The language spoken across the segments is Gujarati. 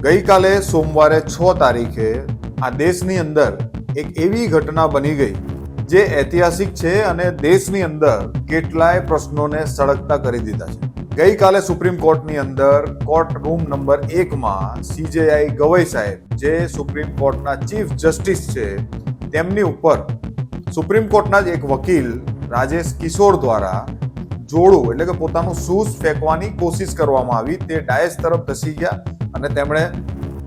ગઈકાલે સોમવારે 6 તારીખે આ દેશની અંદર એક એવી ઘટના બની ગઈ જે ઐતિહાસિક છે અને દેશની અંદર કેટલાય પ્રશ્નોને સળગતા કરી દીધા છે. ગઈકાલે સુપ્રીમ કોર્ટની અંદર કોર્ટ રૂમ નંબર 1માં CJI ગવઈ સાહેબ, જે સુપ્રીમ કોર્ટના ચીફ જસ્ટિસ છે, તેમની ઉપર સુપ્રીમ કોર્ટના જ એક વકીલ રાજેશ કિશોર દ્વારા જોડું એટલે કે પોતાનું શૂઝ ફેંકવાની કોશિશ કરવામાં આવી. તે ડાયસ તરફ ધસી ગયા અને તેમણે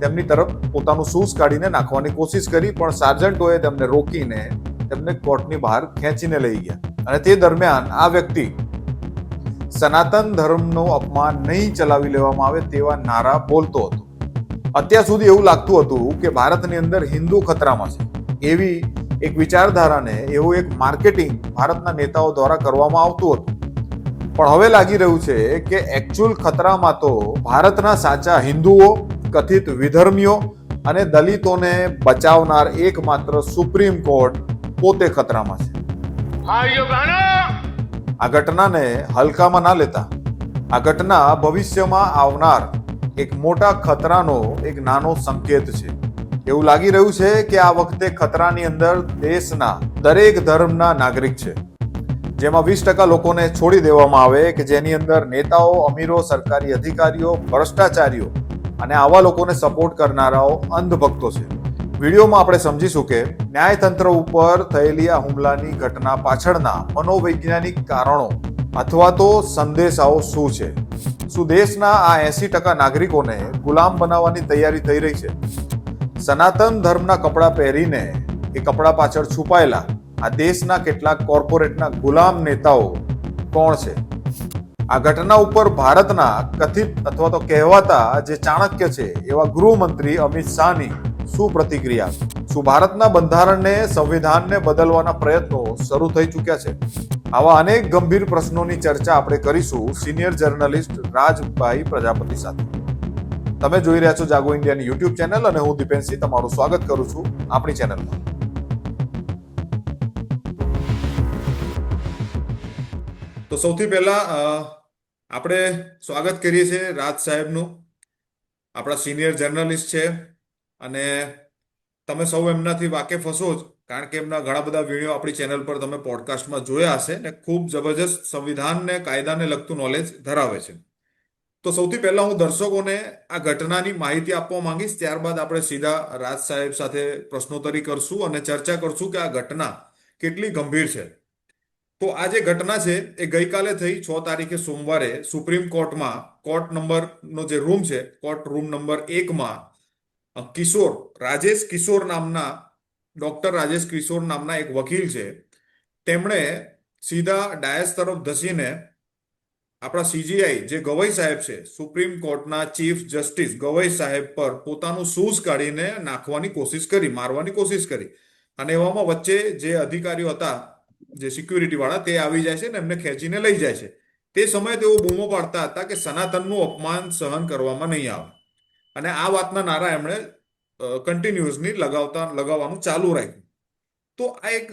તેમની તરફ પોતાનું શૂઝ કાઢીને નાખવાની કોશિશ કરી, પણ સાર્જન્ટોએ તેમને રોકીને તેમને કોર્ટની બહાર ખેંચીને લઈ ગયા. અને તે દરમિયાન આ વ્યક્તિ સનાતન ધર્મનું અપમાન નહીં ચલાવી લેવામાં આવે તેવા નારા બોલતો હતો. અત્યાર સુધી એવું લાગતું હતું કે ભારતની અંદર હિન્દુ ખતરામાં છે, એવી એક વિચારધારાને એવું એક માર્કેટિંગ ભારતના નેતાઓ દ્વારા કરવામાં આવતું હતું. પણ હવે લાગી રહ્યું છે કે એકચ્યુઅલ ખતરામાં તો ભારતના સાચા હિન્દુઓ, કથિત વિધર્મીઓ અને દલિતોને બચાવનાર એકમાત્ર સુપ્રીમ કોર્ટ પોતે ખતરામાં છે. આ ઘટનાને હલકામાં ના લેતા. આ ઘટના ભવિષ્યમાં આવનાર એક મોટા ખતરાનો એક નાનો સંકેત છે. એવું લાગી રહ્યું છે કે આ વખતે ખતરાની અંદર દેશના દરેક ધર્મના નાગરિક છે, જેમાં 20% લોકોને છોડી દેવામાં આવે કે જેની અંદર નેતાઓ, અમીરો, સરકારી અધિકારીઓ, ભ્રષ્ટાચારીઓ અને આવા લોકોને સપોર્ટ કરનારાઓ અંધભક્તો છે. વિડીયોમાં આપણે સમજીશું કે ન્યાયતંત્ર ઉપર થયેલી આ હુમલાની ઘટના પાછળના મનોવૈજ્ઞાનિક કારણો અથવા તો સંદેશાઓ શું છે. શું દેશના આ 80% નાગરિકોને ગુલામ બનાવવાની તૈયારી થઈ રહી છે? સનાતન ધર્મના કપડાં પહેરીને એ કપડા પાછળ છુપાયેલા આ દેશના કેટલાક કોર્પોરેટના ગુલામ નેતાઓ કોણ છે? આ ઘટના ઉપર ભારતના કથિત અથવા તો કહેવાતા જે ચાણક્ય છે એવા ગૃહમંત્રી અમિત શાહની શું પ્રતિક્રિયા? શું ભારતના બંધારણને, સંવિધાનને બદલવાના પ્રયત્નો શરૂ થઈ ચૂક્યા છે? આવા અનેક ગંભીર પ્રશ્નોની ચર્ચા આપણે કરીશું સિનિયર જર્નલિસ્ટ રાજભાઈ પ્રજાપતિ સાથે. તમે જોઈ રહ્યા છો જાગો ઇન્ડિયાની YouTube ચેનલ અને હું દીપેનસિંહ તમારું સ્વાગત કરું છું આપણી ચેનલમાં. તો સૌથી પહેલા આપણે સ્વાગત કરીએ છીએ રાજ સાહેબનું. આપણા સિનિયર જર્નલિસ્ટ છે અને તમે સૌ એમનાથી વાકેફ હશો જ, કારણ કે એમના ઘણા બધા વિડીયો આપણી ચેનલ પર તમે પોડકાસ્ટમાં જોયા હશે ને ખૂબ જબરજસ્ત સંવિધાનને, કાયદાને લગતું નોલેજ ધરાવે છે. તો સૌથી પહેલા હું દર્શકોને આ ઘટનાની માહિતી આપવા માંગીશ, ત્યારબાદ આપણે સીધા રાજ સાહેબ સાથે પ્રશ્નોત્તરી કરશું અને ચર્ચા કરશું કે આ ઘટના કેટલી ગંભીર છે. તો આ જે ઘટના છે એ ગઈકાલે થઈ 6 તારીખે સોમવારે સુપ્રીમ કોર્ટમાં કોર્ટ નંબરનો જે રૂમ છે, કોર્ટ રૂમ નંબર 1માં રાજેશ કિશોર નામના ડોક્ટર રાજેશ કિશોર નામના એક વકીલ છે, તેમણે સીધા ડાયસ તરફ ધસીને આપણા CJI જે ગવઈ સાહેબ છે, સુપ્રીમ કોર્ટના ચીફ જસ્ટિસ ગવઈ સાહેબ પર પોતાનું શૂઝ કાઢીને નાખવાની કોશિશ કરી, મારવાની કોશિશ કરી. અને એવામાં વચ્ચે જે અધિકારીઓ હતા, જે સિક્યુરિટી વાળા, તે આવી જાય છે ને એમને ખેંચીને લઈ જાય છે. તે સમયે તેઓ બૂમો પાડતા હતા કે સનાતનનું અપમાન સહન કરવામાં નહીં આવે. અને આ વાતના નારા એમણે કન્ટિન્યુઅસલી લગાવવાનું ચાલુ રાખ્યું. તો આ એક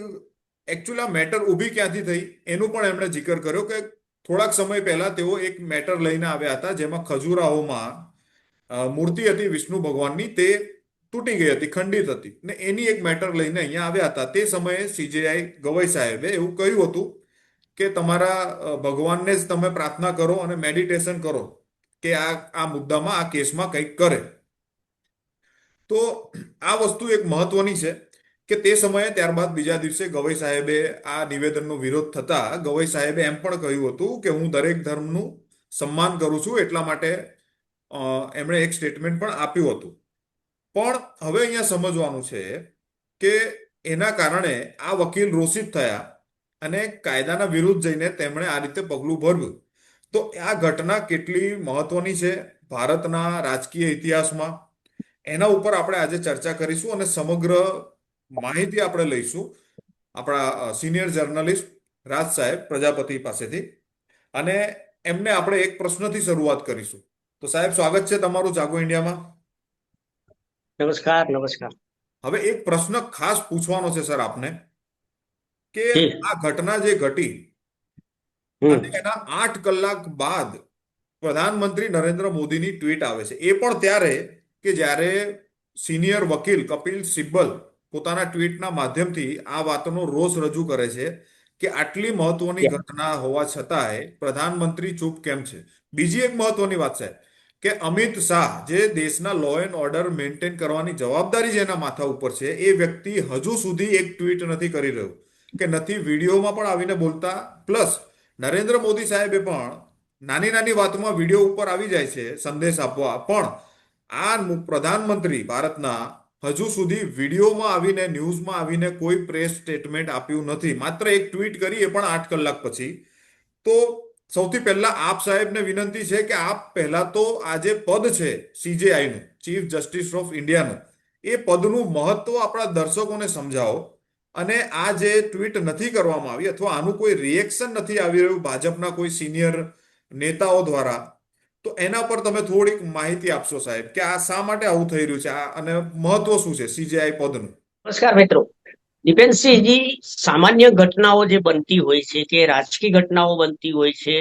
એકચ્યુઅલી આ મેટર ઊભી ક્યાંથી થઈ એનું પણ એમણે જિકર કર્યો કે થોડાક સમય પહેલા તેઓ એક મેટર લઈને આવ્યા હતા, જેમાં ખજુરાહોમાં મૂર્તિ હતી વિષ્ણુ ભગવાનની, તે તૂટી ગઈ હતી, ખંડિત હતી, ને એની એક મેટર લઈને અહીંયા આવ્યા હતા. તે સમયે CJI ગવઈ સાહેબે એવું કહ્યું હતું કે તમારા ભગવાનને જ તમે પ્રાર્થના કરો અને મેડિટેશન કરો કે આ મુદ્દામાં, આ કેસમાં કંઈક કરે. તો આ વસ્તુ એક મહત્વની છે કે તે સમયે ત્યારબાદ બીજા દિવસે ગવઈ સાહેબે આ નિવેદનનો વિરોધ થતા ગવઈ સાહેબે એમ પણ કહ્યું હતું કે હું દરેક ધર્મનું સન્માન કરું છું, એટલા માટે એમણે એક સ્ટેટમેન્ટ પણ આપ્યું હતું. પણ હવે અહીંયા સમજવાનું છે કે એના કારણે આ વકીલ રોષિત થયા અને કાયદાના વિરુદ્ધ જઈને તેમણે આ રીતે પગલું ભર્યું. તો આ ઘટના કેટલી મહત્વની છે ભારતના રાજકીય ઇતિહાસમાં, એના ઉપર આપણે આજે ચર્ચા કરીશું અને સમગ્ર માહિતી આપણે લઈશું આપણા સિનિયર જર્નલિસ્ટ રાજ સાહેબ પ્રજાપતિ પાસેથી. અને એમને આપણે એક પ્રશ્નથી શરૂઆત કરીશું. તો સાહેબ, સ્વાગત છે તમારું જાગો ઇન્ડિયામાં. નમસ્કાર. નમસ્કાર. હવે એક પ્રશ્ન ખાસ પૂછવાનો છે સર આપને કે આ ઘટના જે ઘટી અને એના 8 કલાક બાદ પ્રધાનમંત્રી નરેન્દ્ર મોદીની ટ્વીટ આવે છે, એ પણ ત્યારે કે જ્યારે સિનિયર વકીલ કપિલ સિબ્બલ પોતાના ટ્વીટના માધ્યમથી આ વાતનો રોષ રજૂ કરે છે કે આટલી મહત્વની ઘટના હોવા છતાંય પ્રધાનમંત્રી ચૂપ કેમ છે. બીજી એક મહત્વની વાત છે કે અમિત શાહ જે દેશના લો એન્ડ ઓર્ડર મેન્ટેન કરવાની જવાબદારી જેના માથા ઉપર છે એ વ્યક્તિ હજુ સુધી એક ટ્વીટ નથી કરી રહ્યું કે નથી વિડીયોમાં પણ આવીને બોલતા. પ્લસ નરેન્દ્ર મોદી સાહેબે પણ નાની નાની વાતમાં વિડીયો ઉપર આવી જાય છે સંદેશ આપવા, પણ આ પ્રધાનમંત્રી ભારતના હજુ સુધી વિડીયોમાં આવીને ન્યૂઝમાં આવીને કોઈ પ્રેસ સ્ટેટમેન્ટ આપ્યું નથી. માત્ર એક ટ્વીટ કરી એ પણ 8 કલાક પછી. તો સૌથી પહેલા આપ સાહેબને વિનંતી છે કે આપ પહેલા તો આ જે પદ છે સીજેઆઈનું, ચીફ જસ્ટિસ ઓફ ઇન્ડિયાનું, એ પદનું મહત્વ આપણા દર્શકોને સમજાવો. અને આ જે ટ્વીટ નથી કરવામાં આવી અથવા આનું કોઈ રિએક્શન નથી આવી રહ્યું ભાજપના કોઈ સિનિયર નેતાઓ દ્વારા, તો એના પર તમે થોડીક માહિતી આપશો સાહેબ કે આ શા માટે આવું થઈ રહ્યું છે અને મહત્વ શું છે સીજેઆઈ પદનું. નમસ્કાર મિત્રો. દિપેનસિંહજી, સામાન્ય ઘટનાઓ જે બનતી હોય છે, કે રાજકીય ઘટનાઓ બનતી હોય છે,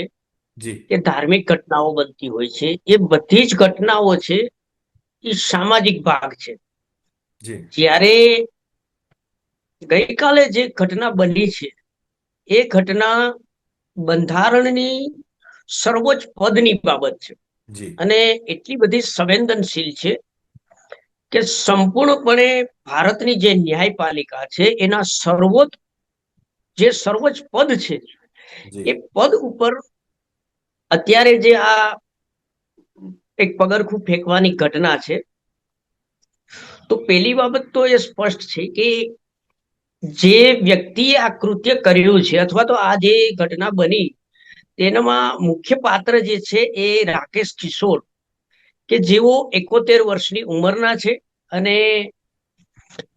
જી કે ધાર્મિક ઘટનાઓ બનતી હોય છે, એ બધી જ ઘટનાઓ છે એ સામાજિક ભાગ છે. જી જ્યારે ગઈકાલે જે ઘટના બની છે એ ઘટના બંધારણની સર્વોચ્ચ પદની બાબત છે જી અને એટલી બધી સંવેદનશીલ છે કે સંપૂર્ણપણે ભારતની જે ન્યાયપાલિકા છે એના સર્વોચ્ચ પદ છે જી એ પદ ઉપર અત્યારે જે આ એક પગરખું ફેંકવાની ઘટના છે, તો પહેલી બાબત તો એ સ્પષ્ટ છે કે જે વ્યક્તિએ આ કૃત્ય કર્યું છે અથવા તો આ જે ઘટના બની તેનામાં મુખ્ય પાત્ર જે છે એ રાકેશ કિશોર, કે જેઓ 71 વર્ષની ઉંમરના છે અને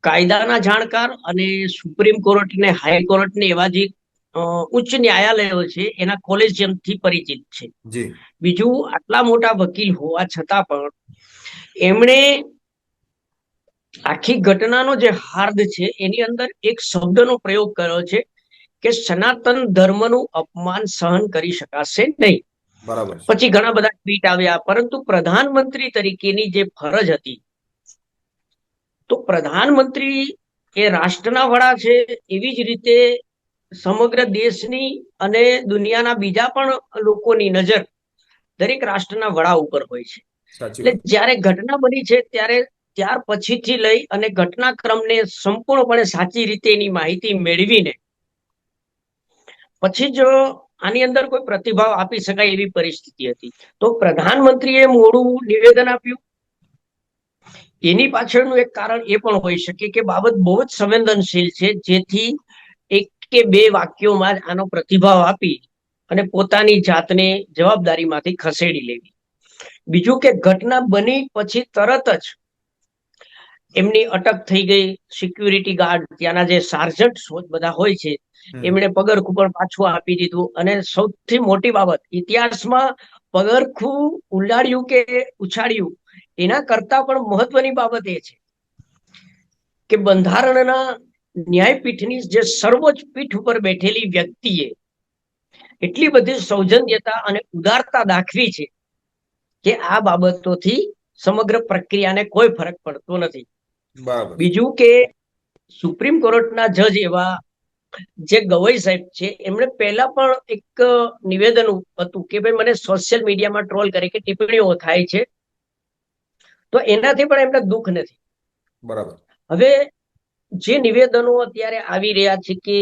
કાયદાના જાણકાર અને સુપ્રીમ કોર્ટ ને હાઈકોર્ટ ને એવા જે ઉચ્ચ ન્યાયાલયો છે એના કોલેજિયમથી પરિચિત છે. જી બીજું, આટલા મોટા વકીલ હોવા છતાં પણ એમણે આખી ઘટનાનો જે હાર્દ છે એની અંદર એક શબ્દનો પ્રયોગ કર્યો છે કે સનાતન ધર્મનું અપમાન સહન કરી શકાશે નહીં. બરાબર છે. પછી ઘણા બધા ટ્વીટ આવ્યા, પરંતુ પ્રધાનમંત્રી તરીકેની જે ફરજ હતી, તો પ્રધાનમંત્રી એ રાષ્ટ્રના વડા છે, એવી જ રીતે સમગ્ર દેશની અને દુનિયાના બીજા પણ લોકોની નજર દરેક રાષ્ટ્રના વડા ઉપર હોય છે. સાચી એટલે વાત. જ્યારે ઘટના બની છે ત્યારે ત્યાર પછીથી લઈ અને ઘટનાક્રમને સંપૂર્ણપણે સાચી રીતે એની માહિતી મેળવીને પછી જ આની અંદર કોઈ પ્રતિભાવ આપી શકાય એવી પરિસ્થિતિ હતી. તો પ્રધાનમંત્રીએ મોડું નિવેદન આપ્યું. એની પાછળનું એક કારણ એ પણ હોઈ શકે કે બાબત બહુ જ સંવેદનશીલ છે, જેથી એક કે બે વાક્યોમાં જ આનો પ્રતિભાવ આપી અને પોતાની જાતને જવાબદારીમાંથી ખસેડી લેવી. બીજું કે ઘટના બની પછી તરત જ એમની અટક થઈ ગઈ. સિક્યુરિટી ગાર્ડ, ત્યાંના જે સાર્જન્ટ બધા હોય છે, એમણે પગરખું પણ પાછું આપી દીધું. અને સૌથી મોટી બાબત, ઇતિહાસમાં પગરખું ઉલાડ્યું કે ઉછાળ્યું એના કરતા પણ મહત્વની બાબત એ છે કે બંધારણના ન્યાયપીઠની જે સર્વોચ્ચ પીઠ ઉપર બેઠેલી વ્યક્તિએ એટલી બધી સૌજન્યતા અને ઉદારતા દાખવી છે કે આ બાબતોથી સમગ્ર પ્રક્રિયાને કોઈ ફરક પડતો નથી. બરાબર. બીજું કે સુપ્રીમ કોર્ટના જજ એવા જે ગવઈ સાહેબ છે, એમણે પહેલા પણ એક નિવેદન હતું કે ભાઈ મને સોશિયલ મીડિયામાં ટ્રોલ કરે કે ટિપ્પણીઓ થાય છે, તો એનાથી પણ એમને દુઃખ નથી. બરાબર. હવે જે નિવેદનો અત્યારે આવી રહ્યા છે કે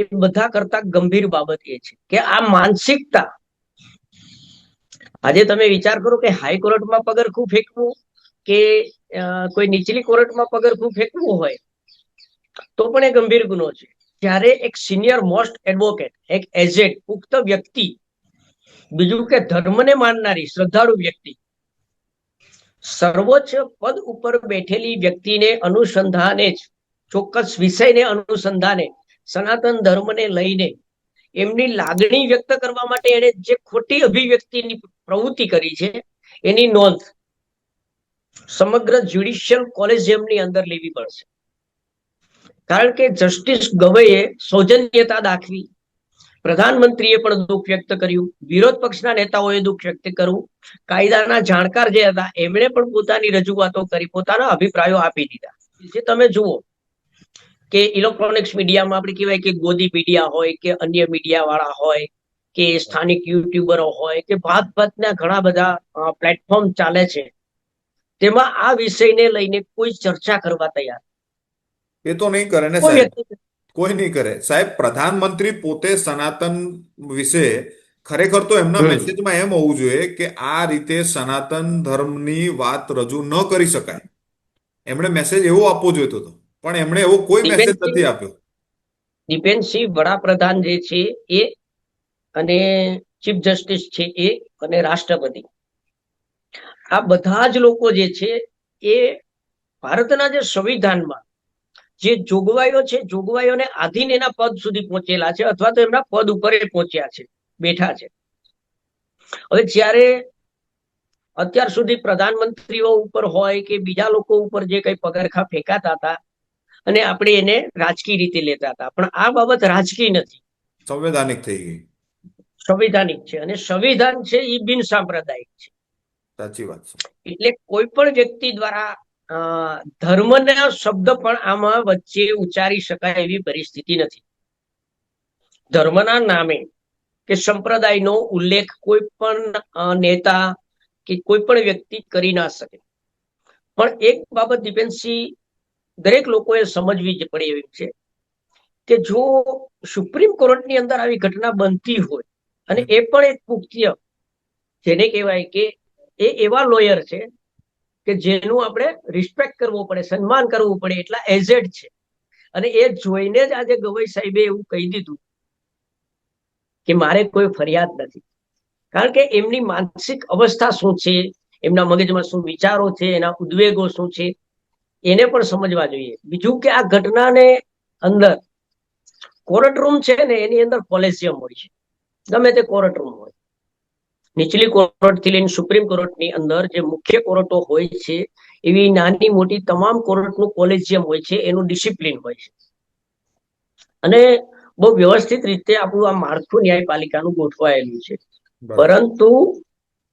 એ બધા કરતા ગંભીર બાબત એ છે કે આ માનસિકતા, આજે તમે વિચાર કરો કે હાઈકોર્ટમાં પગરખું ફેંકવું કે કોઈ નીચલી કોર્ટમાં પગરખું ફેંકવું હોય તો પણ એ ગંભીર ગુનો છે. ત્યારે એક સિનિયર મોસ્ટ એડવોકેટ, એક એજેડ પુખ્ત વ્યક્તિ, બીજું કે ધર્મને માનનારી શ્રદ્ધાળુ વ્યક્તિ, સર્વોચ્ચ પદ ઉપર બેઠેલી વ્યક્તિને અનુસંધાને જ, ચોક્કસ વિષયને અનુસંધાને સનાતન ધર્મને લઈને એમની લાગણી વ્યક્ત કરવા માટે એને જે ખોટી અભિવ્યક્તિની પ્રવૃત્તિ કરી છે એની નોંધ સમગ્ર જ્યુડિશિયલ કોલેજિયમની અંદર લેવી પડશે. કારણ કે જસ્ટિસ ગવઈએ સૌજન્યતા દાખવી, પ્રધાનમંત્રીએ પણ દુઃખ વ્યક્ત કર્યું, વિરોધ પક્ષના નેતાઓએ દુઃખ વ્યક્ત કર્યું, કાયદાના જાણકાર જે હતા એમણે પણ પોતાની રજૂઆતો કરી, પોતાના અભિપ્રાયો આપી દીધા. જે તમે જુઓ કે ઇલેક્ટ્રોનિક્સ મીડિયામાં આપણે કહેવાય કે ગોદી મીડિયા હોય કે અન્ય મીડિયા વાળા હોય કે સ્થાનિક યુટ્યુબરો હોય કે ભાતના ઘણા બધા પ્લેટફોર્મ ચાલે છે, તેમાં આ વિષયને લઈને કોઈ ચર્ચા કરવા તૈયાર એ તો નહીં કરે ને કોઈ સાહેબ, વ્યક્તિ. કોઈ નહીં કરે સાહેબ. પ્રધાનમંત્રી પોતે સનાતન વિશે ખરેખર તો એમના મેસેજમાં એમ હોવું જોઈએ કે આ રીતે સનાતન ધર્મની વાત રજૂ ન કરી શકાય. એમણે મેસેજ એવો આપવો જોઈતો હતો, પણ એમણે એવો કોઈ મેસેજ નથી આપ્યો. દીપેનસિંહ વડાપ્રધાન જે છે એ અને ચીફ જસ્ટિસ છે એ અને રાષ્ટ્રપતિ, આ બધા જ લોકો જે છે એ ભારતના જે સંવિધાનમાં જે જોગવાઈઓ છે, જોગવાઈઓને આધીન એના પદ સુધી પહોંચેલા છે અથવા તો એમના પદ ઉપર એ પહોંચ્યા છે, બેઠા છે. હવે જ્યારે અત્યાર સુધી પ્રધાનમંત્રીઓ ઉપર હોય કે બીજા લોકો ઉપર જે કઈ પગરખા ફેંકાતા હતા અને આપણે એને રાજકીય રીતે લેતા હતા, પણ આ બાબત રાજકીય નથી, સંવૈધાનિક થઈ ગઈ. સંવિધાનિક છે. અને સંવિધાન છે એ બિન સાંપ્રદાયિક છે. સાચી વાત છે. એટલે કોઈ પણ વ્યક્તિ દ્વારા ધર્મના શબ્દ પણ આમાં વચ્ચે ઉચ્ચારી શકાય એવી પરિસ્થિતિ નથી. ધર્મના નામે કે સંપ્રદાયનો ઉલ્લેખ કોઈ પણ નેતા કે કોઈ પણ વ્યક્તિ કરી ના શકે. પણ એક બાબત દીપેનસિંહ દરેક લોકોએ સમજવી જ પડે એવી છે કે જો સુપ્રીમ કોર્ટની અંદર આવી ઘટના બનતી હોય અને એ પણ એક મુખ્ય જેને કહેવાય કે એ એવા લોયર છે કે જેનું આપણે રિસ્પેક્ટ કરવો પડે, સન્માન કરવું પડે, એટલા એઝેડ છે. અને એ જોઈને જ આજે ગવાઈ સાહેબે એવું કહી દીધું કે મારે કોઈ ફરિયાદ નથી, કારણ કે એમની માનસિક અવસ્થા શું છે, એમના મગજમાં શું વિચારો છે, એના ઉદ્વેગો શું છે, એને પણ સમજવા જોઈએ. બીજું કે આ ઘટનાને અંદર કોર્ટ રૂમ છે ને એની અંદર કોલેજિયમ હોય છે, ગમે તે કોર્ટ રૂમ હોય, નીચલી કોર્ટ થી લઈને સુપ્રીમ કોર્ટની અંદર જે મુખ્ય કોર્ટો હોય છે એવી નાની મોટી તમામ કોર્ટનું કોલેજિયમ હોય છે, એનું ડિસિપ્લિન હોય છે. અને બહુ વ્યવસ્થિત રીતે આપણું આ માળખું ન્યાયપાલિકાનું ગોઠવાયેલું છે. પરંતુ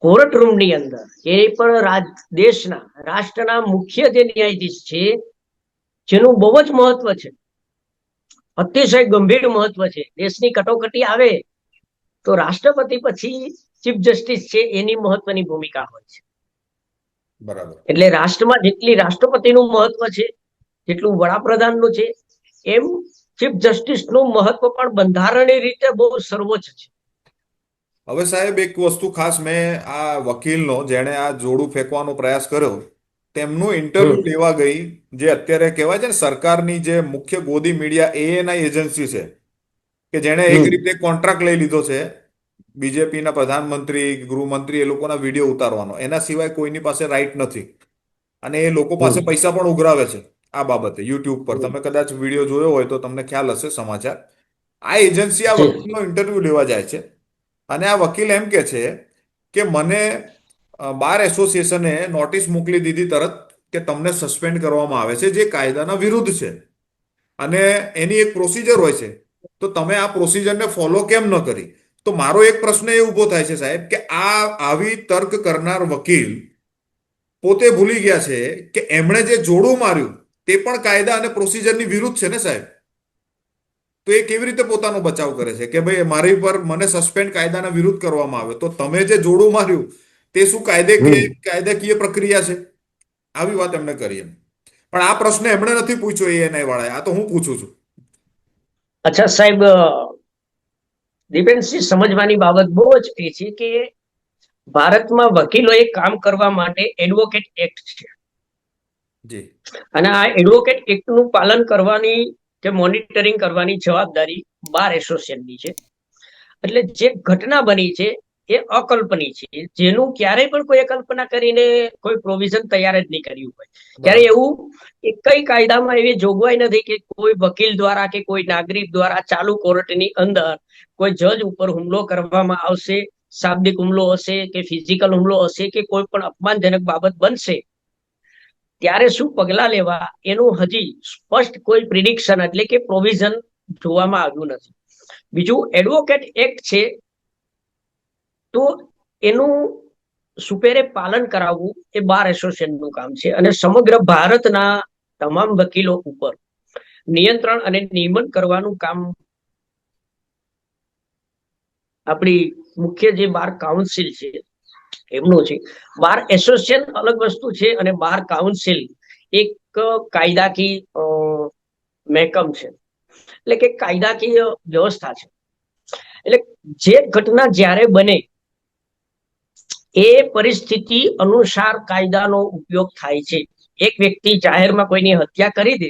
કોર્ટ રૂમની અંદર એ પણ દેશના રાષ્ટ્રના મુખ્ય જે ન્યાયાધીશ છે જેનું બહુ જ મહત્વ છે, અતિશય ગંભીર મહત્વ છે, દેશની કટોકટી આવે તો રાષ્ટ્રપતિ પછી ચીફ જસ્ટિસ છે એની મહત્વની ભૂમિકા હોય છે. બરાબર. એટલે રાષ્ટ્રમાં જેટલી રાષ્ટ્રપતિનું મહત્વ છે, જેટલું વડાપ્રધાનનું છે, એમ ચીફ જસ્ટિસનું મહત્વ પણ બંધારણીય રીતે બહુ સર્વોચ્ચ છે. હવે સાહેબ એક વસ્તુ ખાસ, મેં આ વકીલનો જેણે આ જોડું ફેંકવાનો પ્રયાસ કર્યો તેમનું ઇન્ટરવ્યુ લેવા ગઈ, જે અત્યારે કહેવાય છે ને સરકારની જે મુખ્ય ગોદી મીડિયા એએનઆઈ એજન્સી છે કે જેણે એક રીતે કોન્ટ્રાક્ટ લઈ લીધો છે બીજેપીના પ્રધાનમંત્રી, ગૃહમંત્રી એ લોકોના વિડીયો ઉતારવાનો, એના સિવાય કોઈની પાસે રાઈટ નથી. અને એ લોકો પાસે પૈસા પણ ઉઘરાવે છે આ બાબતે. યુટ્યુબ પર તમે કદાચ વિડીયો જોયો હોય તો તમને ખ્યાલ હશે સમાચાર. આ એજન્સી આ વકીલનો ઇન્ટરવ્યુ લેવા જાય છે અને આ વકીલ એમ કે છે કે મને બાર એસોસિએશને નોટિસ મોકલી દીધી તરત કે તમને સસ્પેન્ડ કરવામાં આવે છે, જે કાયદાના વિરુદ્ધ છે અને એની એક પ્રોસિજર હોય છે, તો તમે આ પ્રોસિજરને ફોલો કેમ ન કરી? તો મારો એક પ્રશ્ન એ ઉભો થાય છે સાહેબ કે આ આવી તર્ક કરનાર વકીલ પોતે ભૂલી ગયા છે કે એમણે જે જોડું માર્યું તે પણ કાયદા અને પ્રોસિજરની વિરુદ્ધ છે ને સાહેબ. તો એ કેવી રીતે પોતાનો બચાવ કરે છે કે ભાઈ મારી પર મને સસ્પેન્ડ કાયદાના વિરુદ્ધ કરવામાં આવે, તો તમે જે જોડું માર્યું તે શું કાયદાકીય પ્રક્રિયા છે? આવી વાત એમણે કરી. એમ પણ આ પ્રશ્ન એમણે નથી પૂછ્યો એએનઆઈ વાળાએ, આ તો હું પૂછું છું. અચ્છા સાહેબ, દીપેનસિંહ સમજવાની બાબત બહુ જ એ છે કે ભારતમાં વકીલોએ કામ કરવા માટે એડવોકેટ એક્ટ છે જી. અને આ એડવોકેટ એક્ટનું પાલન કરવાની કે મોનિટરિંગ કરવાની જવાબદારી બાર એસોસિએશનની છે. એટલે જે ઘટના બની છે એ અકલ્પનીય છે, જેનું ક્યારેય પણ કોઈ કલ્પના કરીને કોઈ પ્રોવિઝન તૈયાર જ નહીં કર્યું હોય. ત્યારે એવું કઈ કાયદામાં એવી જોગવાઈ નથી કે કોઈ વકીલ દ્વારા કે કોઈ નાગરિક દ્વારા ચાલુ કોર્ટની અંદર કોઈ જજ ઉપર હુમલો કરવામાં આવશે, શાબ્દિક હુમલો હશે કે ફિઝિકલ હુમલો હશે કે કોઈ પણ અપમાનજનક બાબત બનશે ત્યારે શું પગલા લેવા એનું હજી સ્પષ્ટ કોઈ પ્રિડિક્શન એટલે કે પ્રોવિઝન જોવામાં આવ્યું નથી. બીજું, એડવોકેટ એક્ટ છે તો એનું સુપેરે પાલન કરાવવું એ બાર એસોસિએશનનું કામ છે, અને સમગ્ર ભારતના તમામ વકીલો ઉપર નિયંત્રણ અને નિયમન કરવાનું કામ આપણી મુખ્ય જે બાર કાઉન્સિલ છે એમનું છે. બાર એસોસિએશન અલગ વસ્તુ છે અને બાર કાઉન્સિલ એક કાયદાકીય મહેકમ છે, એટલે કે કાયદાકીય વ્યવસ્થા છે. એટલે જે ઘટના જ્યારે બને એ પરિસ્થિતિ અનુસાર કાયદાનો ઉપયોગ થાય છે. એક વ્યક્તિ જાહેરમાં કોઈની હત્યા કરી દે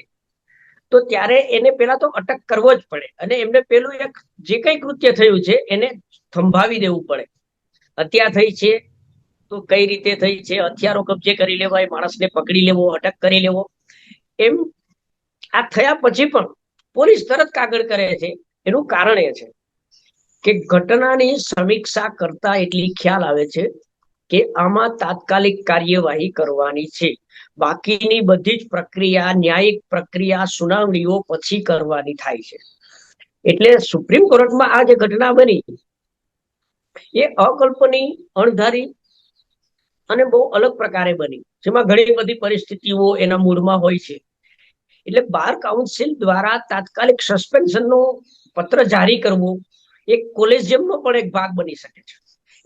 તો ત્યારે એને પેલા તો અટક કરવો જ પડે, અને એમને પેલું એક જે કઈ કૃત્ય થયું છે એને થંભાવી દેવું પડે. હત્યા થઈ છે તો કઈ રીતે થઈ છે, હથિયારો કબજે કરી લેવાય, માણસને પકડી લેવો, અટક કરી લેવો. એમ આ થયા પછી પણ પોલીસ તરત કાગળ કરે છે. એનું કારણ એ છે કે ઘટનાની સમીક્ષા કરતા એટલી ખ્યાલ આવે છે કે આમાં તાત્કાલિક કાર્યવાહી કરવાની છે, બાકીની બધી જ પ્રક્રિયા, ન્યાયિક પ્રક્રિયા, સુનાવણીઓ પછી કરવાની થાય છે. એટલે સુપ્રીમ કોર્ટમાં આ જે ઘટના બની એ અકલ્પનીય, અણધારી અને બહુ અલગ પ્રકારે બની, જેમાં ઘણી બધી પરિસ્થિતિઓ એના મૂળમાં હોય છે. એટલે બાર કાઉન્સિલ દ્વારા તાત્કાલિક સસ્પેન્શનનો પત્ર જારી કરવો એક કોલેજિયમનો પણ એક ભાગ બની શકે છે.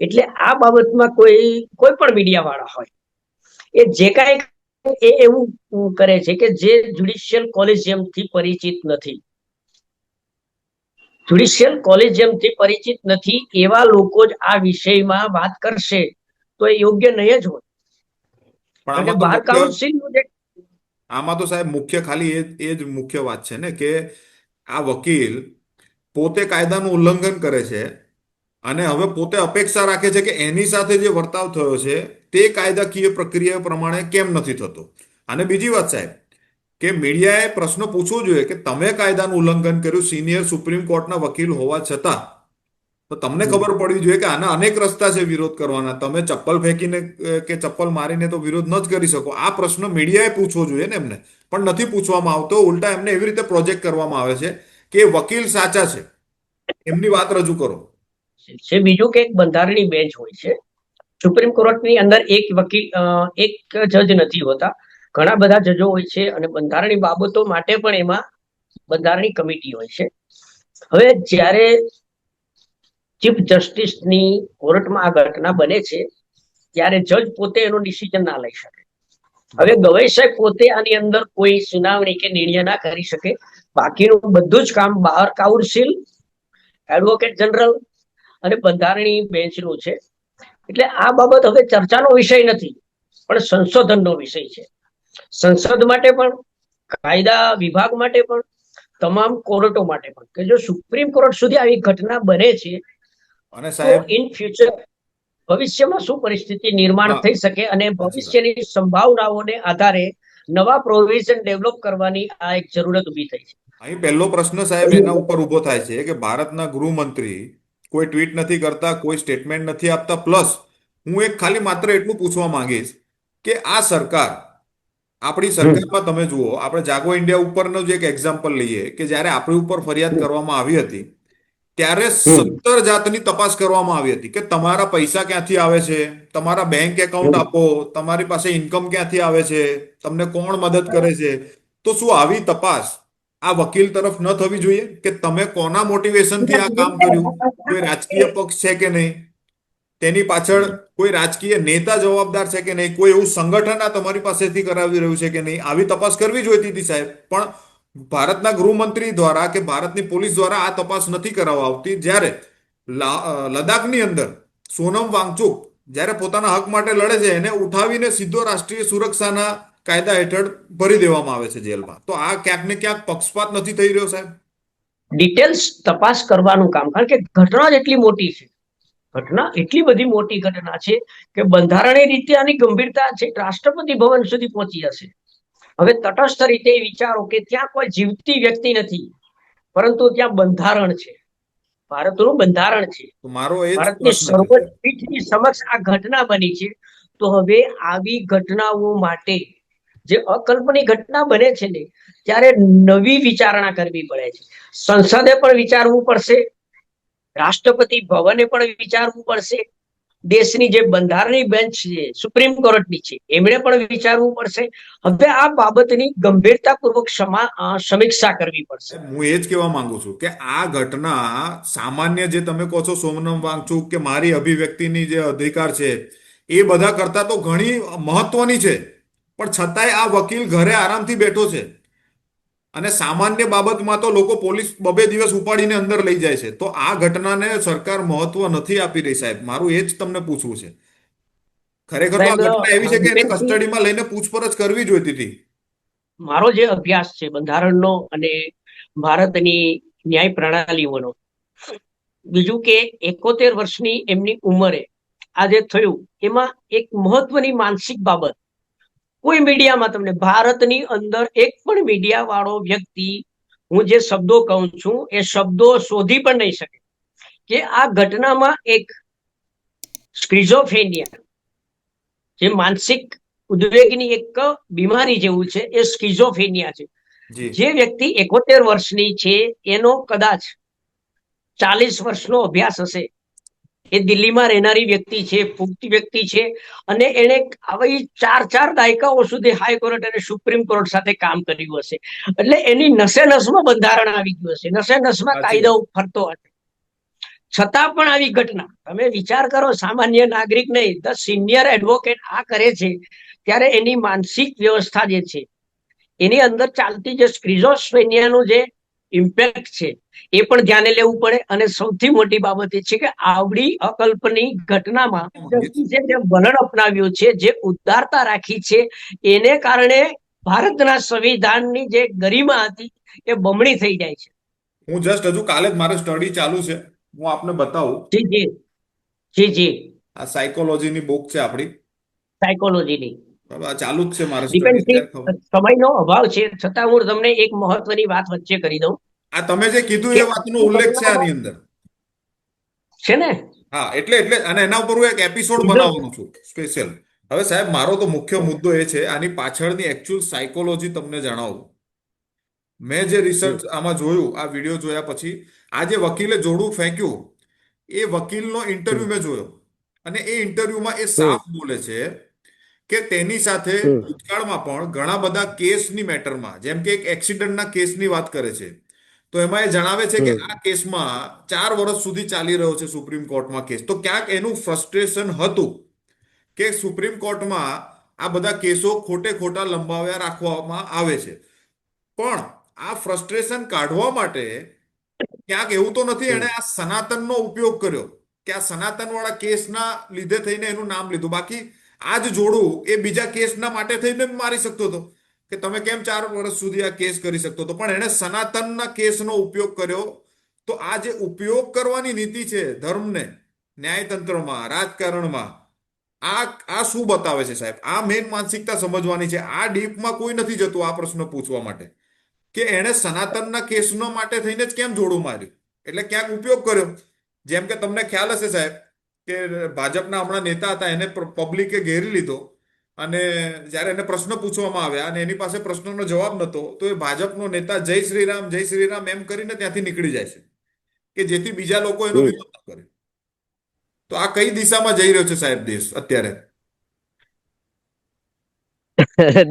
એટલે આ બાબતમાં કોઈ પણ મીડિયા વાળા હોય એ જે કાંઈ એવું કરે છે કે જે જ્યુડિશિયલ કોલેજિયમ થી પરિચિત નથી. જ્યુડિશિયલ કોલેજિયમ થી પરિચિત નથી એવા લોકો જ આ વિષયમાં વાત કરશે તો એ યોગ્ય નહીં જ હોય. પણ કારણ કે આમાં તો બાર મુખ્ય કાઉન્સિલનું જે આમાં તો સાહેબ મુખ્ય ખાલી એ જ મુખ્ય વાત છે ને કે આ વકીલ પોતે કાયદાનું ઉલ્લંઘન કરે છે અને હવે પોતે અપેક્ષા રાખે છે કે એની સાથે જે વર્તાવ થયો છે તે કાયદાકીય પ્રક્રિયા પ્રમાણે કેમ નથી થતો. અને બીજી વાત સાહેબ કે મીડિયાએ પ્રશ્ન પૂછવો જોઈએ કે તમે કાયદાનું ઉલ્લંઘન કર્યું સિનિયર સુપ્રીમ કોર્ટના વકીલ હોવા છતાં, તો તમને ખબર પડવી જોઈએ કે આના અનેક રસ્તા છે વિરોધ કરવાના. તમે ચપ્પલ ફેંકીને કે ચપ્પલ મારીને તો વિરોધ ન જ કરી શકો. આ પ્રશ્ન મીડિયાએ પૂછવો જોઈએ ને એમને, પણ નથી પૂછવામાં આવતો. ઉલટા એમને એવી રીતે પ્રોજેક્ટ કરવામાં આવે છે કે એ વકીલ સાચા છે, એમની વાત રજૂ કરો. છે. બીજું કે એક બંધારણીય બેન્ચ હોય છે. સુપ્રીમ કોર્ટની અંદર એક વકીલ, એક જજ નથી હોતા, ઘણા બધા જજો હોય છે, અને બંધારણીય બાબતો માટે પણ એમાં બંધારણીય કમિટી હોય છે. હવે જ્યારે ચીફ જસ્ટિસની કોર્ટમાં આ ઘટના બને છે ત્યારે જજ પોતે એનો ડિસિઝન ના લઈ શકે. હવે ગવાઈ સાહેબ પોતે આની અંદર કોઈ સુનાવણી કે નિર્ણય ના કરી શકે. બાકીનું બધું જ કામ બાર કાઉન્સિલ, એડવોકેટ જનરલ અને બંધારણીય બેન્ચનું છે. એટલે આ બાબત હવે ચર્ચાનો વિષય નથી, પણ સંશોધનનો વિષય છે. સંસદ માટે પણ, કાયદા વિભાગ માટે પણ, તમામ કોર્ટો માટે પણ, કે જો સુપ્રીમ કોર્ટ સુધી આવી ઘટના બને છે અને તો સાહેબ ઇન ફ્યુચર ભવિષ્યમાં શું પરિસ્થિતિ નિર્માણ હા, થઈ શકે, અને સાચી વાત. ભવિષ્યની સંભાવનાઓને આધારે નવા પ્રોવિઝન ડેવલપ કરવાની આ એક જરૂરત ઊભી થઈ છે. અહીં પહેલો પ્રશ્ન સાહેબ એના ઉપર ઊભો થાય છે કે ભારતના ગૃહમંત્રી કોઈ ટ્વીટ નથી કરતા, કોઈ સ્ટેટમેન્ટ નથી આપતા. પ્લસ હું એક ખાલી માત્ર એટલું પૂછવા માંગીશ કે આ સરકાર, આપણી સરકારમાં તમે જુઓ, આપણે જાગો ઇન્ડિયા ઉપરનું જ એક એક્ઝામ્પલ લઈએ કે જ્યારે આપણી ઉપર ફરિયાદ કરવામાં આવી હતી ત્યારે 17 જાતની તપાસ કરવામાં આવી હતી કે તમારા પૈસા ક્યાંથી આવે છે, તમારા બેંક એકાઉન્ટ આપો, તમારી પાસે ઇન્કમ ક્યાંથી આવે છે, તમને કોણ મદદ કરે છે. તો શું આવી તપાસ આ વકીલ તરફ ન થવી જોઈએ કે તમે કોના મોટિવેશનથી આ કામ કર્યું, કોઈ રાજકીય પક્ષ છે કે નહીં, તેની પાછળ કોઈ રાજકીય નેતા જવાબદાર છે કે નહીં, કોઈ એવું સંગઠન આ તમારી પાસેથી કરાવી રહ્યું છે કે નહીં, આવી તપાસ કરવી જોઈતી હતી સાહેબ. પણ ભારતના ગૃહમંત્રી દ્વારા કે ભારતની પોલીસ દ્વારા આ તપાસ નથી કરવામાં આવતી. જ્યારે લદ્દાખની અંદર સોનમ વાંગચુક જ્યારે પોતાના હક માટે લડે છે એને ઉઠાવીને સીધો રાષ્ટ્રીય સુરક્ષાના કાયદા હેઠળ ભરી દેવામાં આવે છે જેલમાં. તો આ ક્યાંક ને ક્યાંક પક્ષપાત નથી થઈ રહ્યો સાહેબ? ડિટેલ્સ તપાસ કરવાનું કામ, કારણ કે ઘટના જ એટલી મોટી છે, ઘટના એટલી બધી મોટી ઘટના છે કે બંધારણીય રીતે આની ગંભીરતા છે રાષ્ટ્રપતિ ભવન સુધી પહોંચી જશે. હવે તટસ્થ રીતે વિચારો કે ત્યાં કોઈ જીવતી વ્યક્તિ નથી, પરંતુ ત્યાં બંધારણ છે, ભારતનું બંધારણ છે, તો મારો એ જ ભારતની પ્રશ્ન છે સર્વોચ્ચ સાહેબ. પીઠની સમક્ષ આ ઘટના બની છે. તો હવે આવી ઘટનાઓ માટે જે અકલ્પનીય ઘટના બને છે ને ત્યારે નવી વિચારણા કરવી પડે છે. સંસદે પણ વિચારવું પડશે, રાષ્ટ્રપતિ ભવને પણ વિચારવું પડશે, દેશની જે બંધારણીય બેન્ચ છે સુપ્રીમ કોર્ટની છે એમણે પણ વિચારવું પડશે. હવે આ બાબતની ગંભીરતાપૂર્વક સમીક્ષા કરવી પડશે. હું એ જ કહેવા માંગુ છું કે આ ઘટના સામાન્ય જે તમે કહો છો સોનમ વાંગચુક કે મારી અભિવ્યક્તિની જે અધિકાર છે એ બધા કરતા તો ઘણી મહત્વની છે, પણ છતાંય આ વકીલ ઘરે આરામથી બેઠો છે અને સામાન્ય બાબતમાં તો લોકો પોલીસ બબે દિવસ ઉપાડીને અંદર લઈ જાય છે. તો આ ઘટનાને સરકાર મહત્વ નથી આપી રહી સાહેબ, મારું એ જ તમને પૂછવું છે. ખરેખર તો આ સાહેબ ઘટના એવી છે કે એને દીપેનસિંહ, કસ્ટડીમાં લઈને પૂછપરછ કરવી જોઈતી હતી. મારો જે અભ્યાસ છે બંધારણનો અને ભારતની ન્યાય પ્રણાલીઓનો, બીજું કે 71 વર્ષની એમની ઉંમરે આ જે થયું એમાં એક મહત્વની માનસિક બાબત, કોઈ મીડિયામાં તમને ભારતની અંદર એક પણ મીડિયા વાળો વ્યક્તિ હું જે શબ્દો કહું છું એ શબ્દો શોધી પણ નહીં શકે કે આ ઘટનામાં એક સ્કિઝોફ્રેનિયા, જે માનસિક ઉદ્વેગની એક બીમારી જેવું છે એ સ્કિઝોફ્રેનિયા છે. જી જે વ્યક્તિ 71 વર્ષની છે એનો કદાચ 40 વર્ષનો અભ્યાસ હશે. એ દિલ્હીમાં રહેનારી વ્યક્તિ છે, પુખ્ત વ્યક્તિ છે, અને એને આવી 4 દાયકાઓ સુધી હાઈકોર્ટ અને સુપ્રીમ કોર્ટ સાથે કામ કર્યું હશે. એટલે એની નસે નસમાં બંધારણ આવી ગયું હશે, નસે નસમાં સાચી કાયદો વાત. ફરતો હશે. છતાં પણ આવી ઘટના, તમે વિચાર કરો, સામાન્ય નાગરિક નહીં, ધ સિનિયર એડવોકેટ આ કરે છે ત્યારે એની માનસિક વ્યવસ્થા જે છે એની અંદર ચાલતી જે સ્કિઝોફ્રેનિયાનું જે ઇમ્પેક્ટ છે એ પણ ધ્યાને લેવું પડે. અને સૌથી મોટી બાબત એ છે કે આવડી અકલ્પનીય ઘટનામાં જસ્ટિસે જે વલણ અપનાવ્યું છે, જે ઉદારતા રાખી છે, એને કારણે ભારતના સંવિધાનની જે ગરિમા હતી એ બમણી થઈ જાય છે. હું જસ્ટ હજુ કાલે જ મારે સ્ટડી ચાલુ છે, હું આપને બતાવું. જી જી જી જી. આ સાયકોલોજીની બુક છે આપણી, સાયકોલોજીની. બરાબર, આ ચાલુ જ છે મારે સ્ટડી દીપેનસિંહ, અત્યારે ખબર. સમયનો અભાવ છે છતાં હું તમને એક મહત્વની વાત વચ્ચે કરી દઉં આ તમે જે કીધું કે એ વાતનો ઉલ્લેખ છે આની અંદર. છે ને. હા, એટલે અને એના ઉપર હું એક એપિસોડ બનાવવાનો છું સ્પેશિયલ. હવે સાહેબ મારો તો મુખ્ય મુદ્દો એ છે આની પાછળની એકચ્યુઅલ સાયકોલોજી તમને જણાવું. મેં જે રિસર્ચ આમાં જોયું, આ વિડીયો જોયા પછી, આ જે વકીલે જોડું ફેંક્યું એ વકીલનો ઇન્ટરવ્યુ મેં જોયો, અને એ ઇન્ટરવ્યુમાં એ સાફ બોલે છે કે તેની સાથે ભૂતકાળમાં પણ ઘણા બધા કેસની મેટરમાં, જેમ કે એક એક્સિડન્ટના કેસની વાત કરે છે, તો એમાં એ જણાવે છે કે આ કેસમાં 4 વર્ષ સુધી ચાલી રહ્યો છે સુપ્રીમ કોર્ટમાં કેસ. તો ક્યાંક એનું ફ્રસ્ટ્રેશન હતું કે સુપ્રીમ કોર્ટમાં આ બધા કેસો ખોટે ખોટા લંબાવ્યા રાખવામાં આવે છે. પણ આ ફ્રસ્ટ્રેશન કાઢવા માટે ક્યાંક એવું તો નથી એણે આ સનાતનનો ઉપયોગ કર્યો કે આ સનાતન વાળા કેસના લીધે થઈને એનું નામ લીધું. બાકી આ જ જોડું એ બીજા કેસના માટે થઈને મારી શકતો હતો કે તમે કેમ 4 વર્ષ સુધી આ કેસ કરી શકતો હતો, પણ એણે સનાતનના કેસનો ઉપયોગ કર્યો. તો આ જે ઉપયોગ કરવાની નીતિ છે ધર્મને ન્યાયતંત્રમાં, રાજકારણમાં, આ શું બતાવે છે સાહેબ? આ મેઇન માનસિકતા સમજવાની છે. આ ડીપમાં કોઈ નથી જતું આ પ્રશ્ન પૂછવા માટે કે એણે સનાતનના કેસનો માટે થઈને જ કેમ જોડું માર્યું, એટલે ક્યાંક ઉપયોગ કર્યો. જેમ કે તમને ખ્યાલ હશે સાહેબ કે ભાજપના હમણાં નેતા હતા, એને પબ્લિકે ઘેરી લીધો, અને જ્યારે એને પ્રશ્ન પૂછવામાં આવ્યા અને એની પાસે પ્રશ્નનો જવાબ નહોતો, તો એ ભાજપનો નેતા જય શ્રી રામ એમ કરીને ત્યાંથી નીકળી જાય છે કે જેથી બીજા લોકો એનો વિરોધ ન કરે. તો આ કઈ દિશામાં જઈ રહ્યો છે સાહેબ દેશ અત્યારે?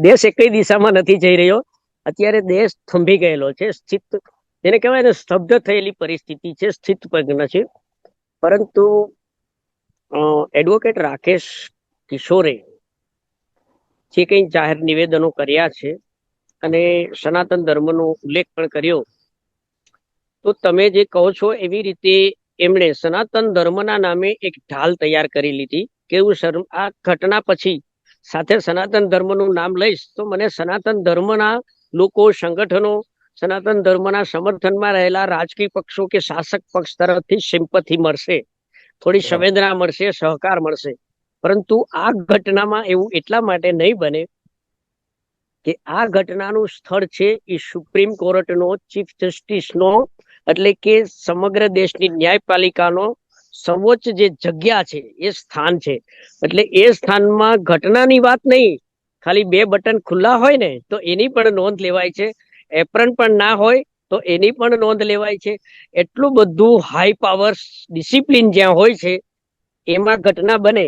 દેશ એક દિશામાં નથી જઈ રહ્યો. અત્યારે દેશ થંભી ગયેલો છે, જેને કહેવાય ને સ્તબ્ધ થયેલી પરિસ્થિતિ છે, સ્થિત પ્રજ્ઞ છે. પરંતુ એડવોકેટ રાકેશ કિશોરે જે કંઈ જાહેર નિવેદનો કર્યા છે અને સનાતન ધર્મનો ઉલ્લેખ પણ કર્યો, તો તમે જે કહો છો એવી રીતે એમણે સનાતન ધર્મના નામે એક ઢાલ તૈયાર કરી લીધી. કેવું આ ઘટના પછી સાથે સનાતન ધર્મનું નામ લઈશ તો મને સનાતન ધર્મના લોકો, સંગઠનો, સનાતન ધર્મના સમર્થનમાં રહેલા રાજકીય પક્ષો કે શાસક પક્ષ તરફથી સિમ્પથી મળશે, થોડી સંવેદના મળશે, સહકાર મળશે. પરંતુ આ ઘટનામાં એવું એટલા માટે નહીં બને કે આ ઘટનાનું સ્થળ છે એ સુપ્રીમ કોર્ટનો, ચીફ જસ્ટિસનો, એટલે કે સમગ્ર દેશની ન્યાયપાલિકાનો સર્વોચ્ચ જે જગ્યા છે એ સ્થાન છે. એટલે એ સ્થાનમાં ઘટનાની વાત નહીં, ખાલી 2 બટન ખુલ્લા હોય ને તો એની પણ નોંધ લેવાય છે, એપ્રન પણ ના હોય તો એની પણ નોંધ લેવાય છે. એટલું બધું હાઈ પાવર ડિસિપ્લિન જ્યાં હોય છે એમાં ઘટના બને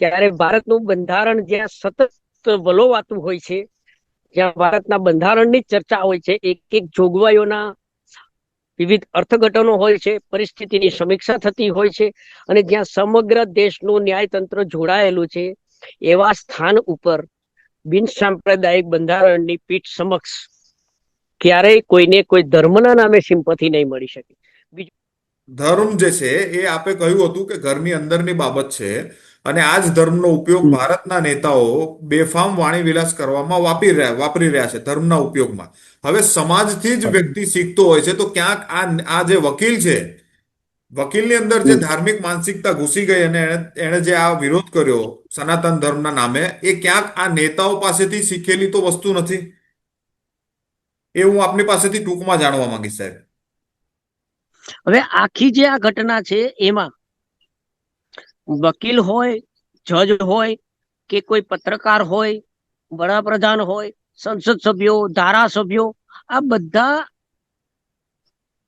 ત્યારે ભારતનું બંધારણ જ્યાં સતત વલોવાતું હોય છે, જ્યાં ભારતના બંધારણની ચર્ચા હોય છે, એક એક જોગવાઈઓના વિવિધ અર્થઘટનો હોય છે, પરિસ્થિતિની સમીક્ષા થતી હોય છે, અને જ્યાં સમગ્ર દેશનું ન્યાયતંત્ર જોડાયેલું છે, એવા સ્થાન ઉપર બિન સાંપ્રદાયિક બંધારણની પીઠ સમક્ષ ક્યારેય કોઈને કોઈ ધર્મના નામે સિમ્પથી નહીં મળી શકે. ધર્મ જે છે એ આપે કહ્યું હતું કે ઘરની અંદરની બાબત છે, અને આ જ ધર્મનો ઉપયોગ ભારતના નેતાઓ બેફામ વાણી વિલાસ કરવામાં વાપરી રહ્યા છે ધર્મના ઉપયોગમાં. હવે સમાજથી જ વ્યક્તિ શીખતો હોય છે, તો ક્યાંક આ જે વકીલ છે, વકીલની અંદર જે ધાર્મિક માનસિકતા ઘૂસી ગઈ અને એણે જે આ વિરોધ કર્યો સનાતન ધર્મના નામે, એ ક્યાંક આ નેતાઓ પાસેથી શીખેલી તો વસ્તુ નથી. એ હું આપની પાસેથી ટૂંકમાં જાણવા માંગીશ સાહેબ. હવે આખી જે આ ઘટના છે એમાં વકીલ હોય, જજ હોય કે કોઈ પત્રકાર હોય, વડાપ્રધાન હોય, સંસદ સભ્યો, ધારાસભ્યો, આ બધા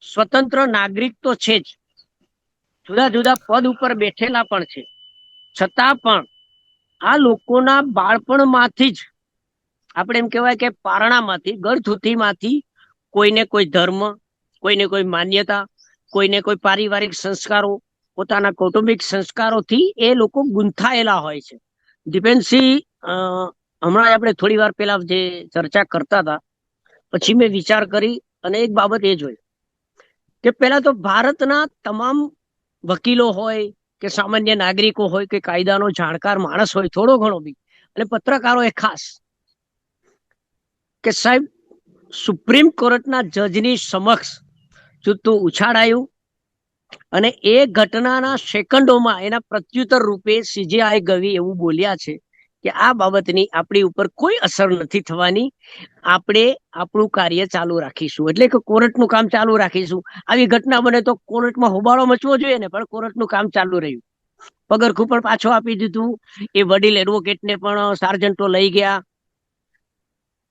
સ્વતંત્ર નાગરિક તો છે જ, જુદા જુદા પદ ઉપર બેઠેલા પણ છે, છતાં પણ આ લોકોના બાળપણમાંથી જ આપણે એમ કહેવાય કે પારણામાંથી, ગળથૂથીમાંથી કોઈને કોઈ ધર્મ, કોઈને કોઈ માન્યતા, કોઈને કોઈ પારિવારિક સંસ્કારો, પોતાના કૌટુંબિક સંસ્કારોથી એ લોકો ગૂંથાયેલા હોય છે. દીપેનસિંહ, હમણાં આપણે થોડી વાર પહેલા જે ચર્ચા કરતા હતા પછી મેં વિચાર કરી અને એક બાબત એ જોઈ કે પહેલા તો ભારતના તમામ વકીલો હોય કે સામાન્ય નાગરિકો હોય કે કાયદાનો જાણકાર માણસ હોય થોડો ઘણો બી, અને પત્રકારો એ ખાસ, કે સાહેબ સુપ્રીમ કોર્ટના જજની સમક્ષ જૂતું ઉછાળાયું અને એ ઘટનાના સેકન્ડોમાં એના પ્રત્યુત્તર રૂપે સીજેઆઈ ગવી એવું બોલ્યા છે કે આ બાબતની આપણી ઉપર કોઈ અસર નથી થવાની, આપણે આપણું કાર્ય ચાલુ રાખીશું, એટલે કે કોર્ટનું કામ ચાલુ રાખીશું. આવી ઘટના બને તો કોર્ટમાં હોબાળો મચવો જોઈએ ને, પણ કોર્ટનું કામ ચાલુ રહ્યું. પગરખું પણ પાછો આપી દીધું, એ વડીલ એડવોકેટને પણ સાર્જન્ટો લઈ ગયા.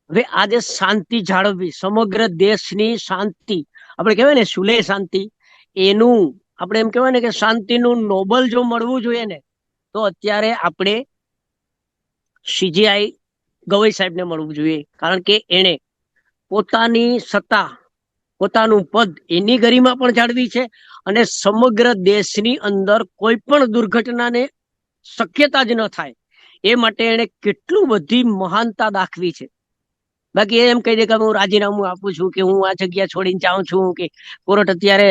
હવે આજે શાંતિ જાળવવી, સમગ્ર દેશની શાંતિ, આપણે કહેવાય ને સુલે શાંતિ, એનું આપણે એમ કહેવાય ને કે શાંતિનું નોબલ જો મળવું જોઈએ ને તો અત્યારે આપણે સીજીઆઈ ગવઈ સાહેબને મળવું જોઈએ, કારણ કે એને પોતાની સત્તા, પોતાનું પદ, એની ગરિમા પણ જાળવી છે અને સમગ્ર દેશની અંદર કોઈ પણ દુર્ઘટનાને શક્યતા જ ન થાય એ માટે એને કેટલું બધી મહાનતા દાખવી છે. બાકી એમ કહી દે કે હું રાજીનામું આપું છું, કે હું આ જગ્યા છોડીને જાઉં છું, કે કોર્ટ અત્યારે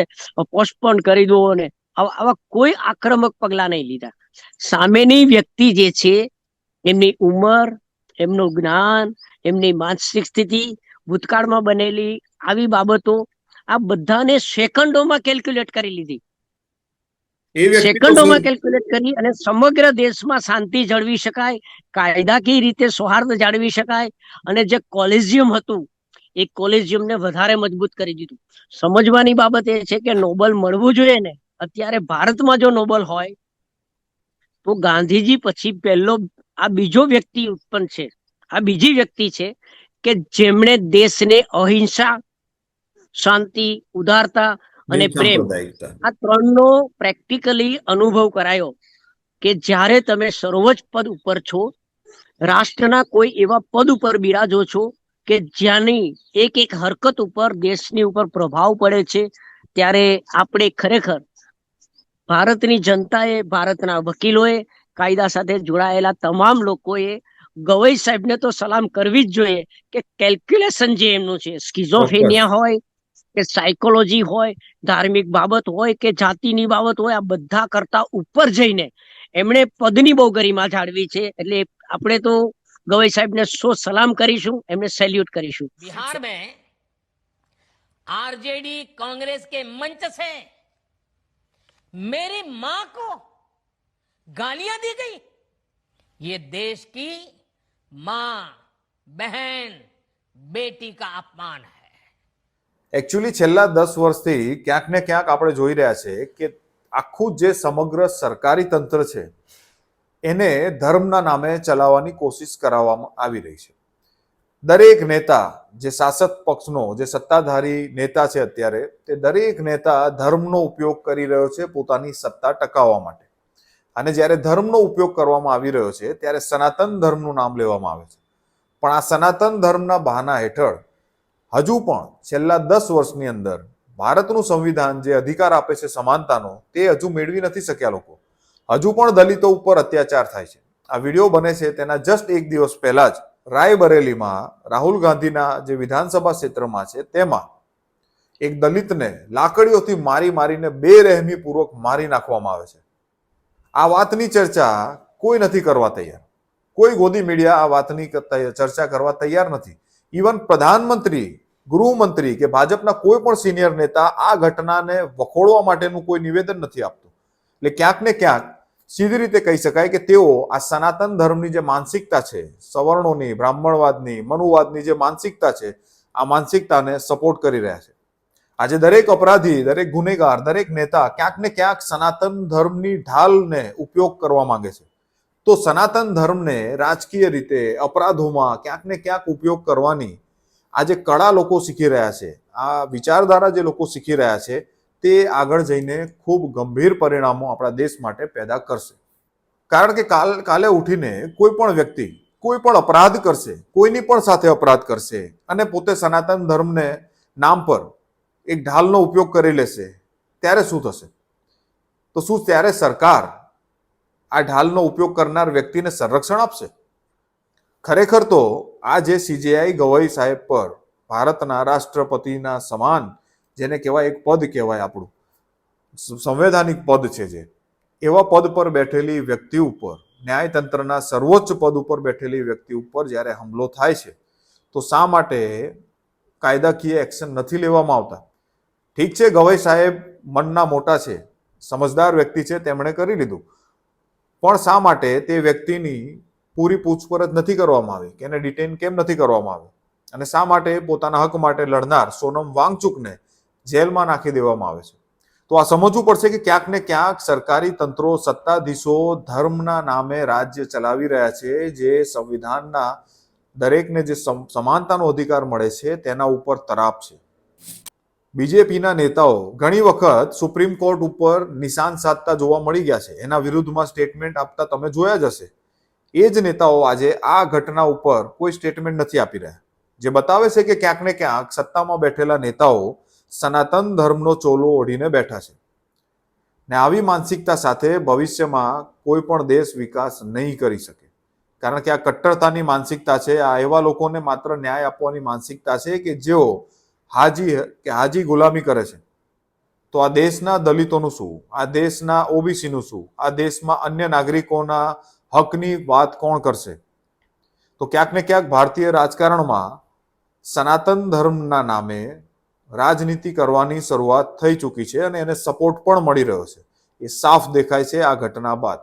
પોસ્ટપોન કરી દો, ને આવા કોઈ આક્રમક પગલા નહીં લીધા. સામેની વ્યક્તિ જે છે એમની ઉંમર, એમનું જ્ઞાન, એમની માનસિક સ્થિતિ, ભૂતકાળમાં બનેલી આવી બાબતો, આ બધાને સેકન્ડોમાં કેલ્ક્યુલેટ કરી લીધી, એ વ્યક્તિ તો સેકન્ડોમાં કેલ્ક્યુલેટ કરી અને સમગ્ર દેશમાં શાંતિ જળવી શકાય, કાયદાકીય રીતે સૌહાર્દ જાળવી શકાય, અને જે કોલેજિયમ હતું એ કોલેજિયમને વધારે મજબૂત કરી દીધું. સમજવાની બાબત એ છે કે નોબલ મળવું જોઈએ ને, અત્યારે ભારતમાં જો નોબલ હોય તો ગાંધીજી પછી પહેલો આ બીજો વ્યક્તિ ઉત્પન્ન છે, આ બીજી વ્યક્તિ છે કે જેમણે દેશને અહિંસા, શાંતિ, ઉદારતા અને પ્રેમ, સાંપ્રદાયિકતા. આ ત્રણનો પ્રેક્ટિકલી અનુભવ કરાયો કે જ્યારે તમે સર્વોચ્ચ પદ ઉપર છો, રાષ્ટ્રના કોઈ એવા પદ ઉપર બિરાજો છો કે જ્યાંની એક એક હરકત ઉપર દેશની ઉપર પ્રભાવ પડે છે, ત્યારે આપણે ખરેખર ભારતની જનતાએ, ભારતના વકીલોએ, કાયદા સાથે જોડાયેલા તમામ લોકોએ ગવઈ સાહેબને તો સલામ કરવી જ જોઈએ કે કેલ્ક્યુલેશન જે એમનું છે, સ્કિઝોફેનિયા હોય કે સાયકોલોજી હોય, ધાર્મિક બાબત હોય કે જાતિની બાબત હોય, આ બધા કરતા ઉપર જઈને એમણે પદની બહુ ગરિમા જાળવી છે. એટલે આપણે તો ગવઈ સાહેબને સલામ કરીશું, એમને સેલ્યુટ કરીશું. बिहार में आरजेडी कांग्रेस के मंच से मेरी मां को गालियां दी गई, ये देश की मां, बहन, बेटी का अपमान है. એકચ્યુઅલી છેલ્લા 10 વર્ષથી ક્યાંક ને ક્યાંક આપણે જોઈ રહ્યા છે કે આખું જે સમગ્ર સરકારી તંત્ર છે એને ધર્મના નામે ચલાવવાની કોશિશ કરાવવામાં આવી રહી છે. દરેક નેતા, જે શાસક પક્ષનો જે સત્તાધારી નેતા છે અત્યારે, તે દરેક નેતા ધર્મનો ઉપયોગ કરી રહ્યો છે પોતાની સત્તા ટકાવવા માટે. અને જ્યારે ધર્મનો ઉપયોગ કરવામાં આવી રહ્યો છે ત્યારે સનાતન ધર્મનું નામ લેવામાં આવે છે. પણ આ સનાતન ધર્મના બહાના હેઠળ હજુ પણ છેલ્લા 10 વર્ષની અંદર ભારતનું સંવિધાન જે અધિકાર આપે છે સમાનતાનો, તે હજુ મેળવી નથી શક્યા લોકો. હજુ પણ દલિતો ઉપર અત્યાચાર થાય છે. આ વિડીયો બને છે તેના જસ્ટ એક દિવસ પહેલા જ રાયબરેલીમાં રાહુલ ગાંધીના જે વિધાનસભા ક્ષેત્રમાં છે તેમાં એક દલિતને લાકડીઓથી મારીને બેરહેમીપૂર્વક મારી નાખવામાં આવે છે. આ વાતની ચર્ચા કોઈ નથી કરવા તૈયાર. કોઈ ગોદી મીડિયા આ વાતની ચર્ચા કરવા તૈયાર નથી. ઇવન પ્રધાનમંત્રી, ગૃહમંત્રી કે ભાજપના કોઈ પણ સિનિયર નેતા આ ઘટનાને વખોડવા માટેનું કોઈ નિવેદન નથી આપતું. એટલે ક્યાંક ને ક્યાંક સીધી રીતે કહી શકાય કે તેઓ આ સનાતન ધર્મની જે માનસિકતા છે, સવર્ણોની, બ્રાહ્મણવાદની, મનુવાદની જે માનસિકતા છે, આ માનસિકતાને સપોર્ટ કરી રહ્યા છે. આજે દરેક અપરાધી, દરેક ગુનેગાર, દરેક નેતા ક્યાંક ને ક્યાંક સનાતન ધર્મની ઢાલને ઉપયોગ કરવા માંગે છે. તો સનાતન ધર્મને રાજકીય રીતે અપરાધોમાં ક્યાંક ને ક્યાંક ઉપયોગ કરવાની આ જે કળા લોકો શીખી રહ્યા છે, આ વિચારધારા જે લોકો શીખી રહ્યા છે, તે આગળ જઈને ખૂબ ગંભીર પરિણામો આપણા દેશ માટે પેદા કરશે. કારણ કે કાલે ઉઠીને કોઈ પણ વ્યક્તિ કોઈ પણ અપરાધ કરશે, કોઈની પણ સાથે અપરાધ કરશે અને પોતે સનાતન ધર્મને નામ પર એક ઢાલનો ઉપયોગ કરી લેશે, ત્યારે શું થશે? તો શું ત્યારે સરકાર આ ઢાલનો ઉપયોગ કરનાર વ્યક્તિને સંરક્ષણ આપશે? ખરેખર તો આ જે સીજેઆઈ ગવાઈ સાહેબ પર ભારતના રાષ્ટ્રપતિના સમાન, જેને કહેવાય એક પદ કહેવાય, આપણું સંવૈધાનિક પદ છે, જે એવા પદ પર બેઠેલી વ્યક્તિ ઉપર, ન્યાયતંત્રના સર્વોચ્ચ પદ ઉપર બેઠેલી વ્યક્તિ ઉપર જ્યારે હુમલો થાય છે તો શા માટે કાયદાકીય એક્શન નથી લેવામાં આવતા? ઠીક છે, ગવાઈ સાહેબ મનના મોટા છે, સમજદાર વ્યક્તિ છે, તેમણે કરી લીધું, પણ શા માટે તે વ્યક્તિની પૂરી પૂછપરછ નથી કરવામાં આવી કે એને ડિટેન કેમ નથી કરવામાં આવી? અને શા માટે પોતાના હક માટે લડનાર સોનમ વાંગચુકને જેલમાં નાખી દેવામાં આવે છે? તો આ સમજવું પડશે કે ક્યાંક ને ક્યાંક સરકારી તંત્રો, સત્તાધીશો ધર્મના નામે રાજ્ય ચલાવી રહ્યા છે, જે સંવિધાનના દરેકને જે સમાનતાનો અધિકાર મળે છે તેના ઉપર તરાપ છે. બીજેપીના નેતાઓ ઘણી વખત સુપ્રીમ કોર્ટ ઉપર નિશાન સાધતા જોવા મળી ગયા છે. એના વિરુદ્ધમાં સ્ટેટમેન્ટ આપતા તમે જોયા જ હશે. એ જ નેતાઓ આજે આ ઘટના ઉપર કોઈ સ્ટેટમેન્ટ નથી આપી રહ્યા, જે બતાવે છે કે ક્યાંક ને ક્યાંક સત્તામાં બેઠેલા નેતાઓ સનાતન ધર્મનો ચોલો ઓઢીને બેઠા છે. ને આવી માનસિકતા સાથે ભવિષ્યમાં કોઈ પણ દેશ વિકાસ નહીં કરી શકે. કારણ કે આ કટ્ટરતાની માનસિકતા છે. આ એવા લોકોને માત્ર ન્યાય આપવાની માનસિકતા છે કે જેઓ હાજી ગુલામી કરે છે. તો આ દેશના દલિતોનું શું? આ દેશના ઓબીસીનું શું? આ દેશમાં અન્ય નાગરિકોના હકની વાત કોણ કરશે? તો ક્યાંક ને ક્યાંક ભારતીય રાજકારણમાં સનાતન ધર્મના નામે રાજનીતિ કરવાની શરૂઆત થઈ ચૂકી છે અને એને સપોર્ટ પણ મળી રહ્યો છે. એ સાફ દેખાય છે આ ઘટના બાદ.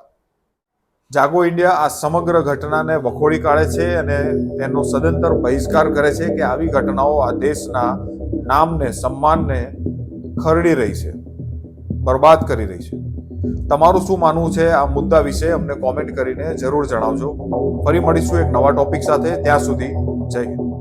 જાગો ઇન્ડિયા આ સમગ્ર ઘટનાને વખોડી કાઢે છે અને તેનો સદંતર બહિષ્કાર કરે છે કે આવી ઘટનાઓ આ દેશના નામને, સન્માનને ખરડી રહી છે, બરબાદ કરી રહી છે. તમારું શું માનવું છે આ મુદ્દા વિશે અમને કોમેન્ટ કરીને જરૂર જણાવજો. ફરી મળીશું એક નવા ટોપિક સાથે. ત્યાં સુધી જય હિન્દ.